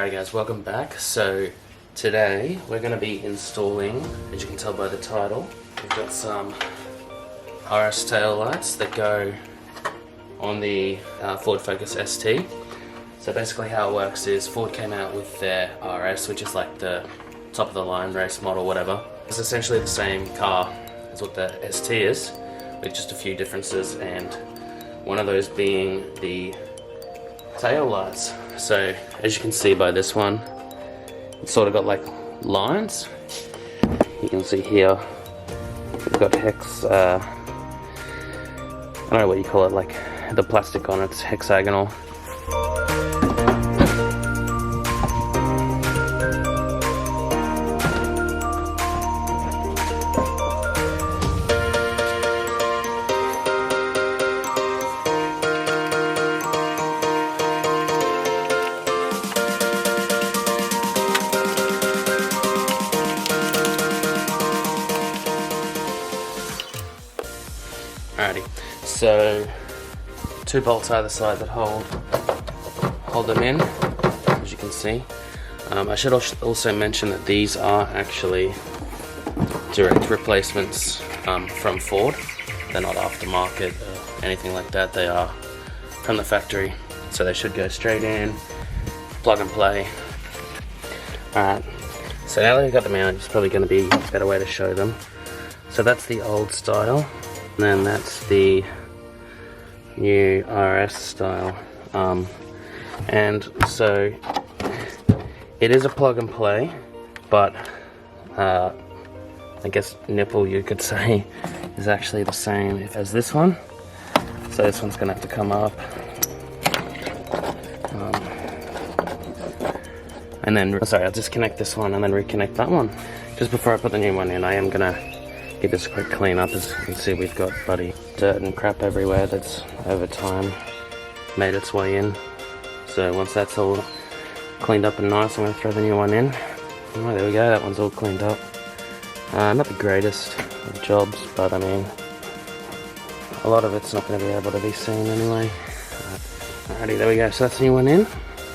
Alright guys, welcome back. So today we're going to be installing, as you can tell by the title, we've got some RS tail lights that go on the Ford Focus ST. So basically how it works is Ford came out with their RS, which is like the top of the line race model, whatever. It's essentially the same car as what the ST is, with just a few differences, and one of those being the tail lights. So as you can see by this one, it's sort of got like lines. You can see here we've got hex, I don't know what you call it, like the plastic on it's hexagonal. Alrighty, so 2 bolts either side that hold them in, as you can see. I should also mention that these are actually direct replacements from Ford. They're not aftermarket or anything like that. They are from the factory, so they should go straight in, plug and play. Alright, so now that we've got them out, it's probably going to be a better way to show them. So that's the old style. And then that's the new RS style, and so it is a plug and play, but I guess nipple, you could say, is actually the same as this one. So this one's gonna have to come up, and then sorry, I'll disconnect this one and then reconnect that one. Just before I put the new one in, I am gonna give this a quick clean up. As you can see, we've got bloody dirt and crap everywhere that's over time made its way in. So once that's all cleaned up and nice, I'm going to throw the new one in. Oh, there we go, that one's all cleaned up. Not the greatest of jobs, but I mean, a lot of it's not going to be able to be seen anyway. Alrighty, there we go, so that's the new one in.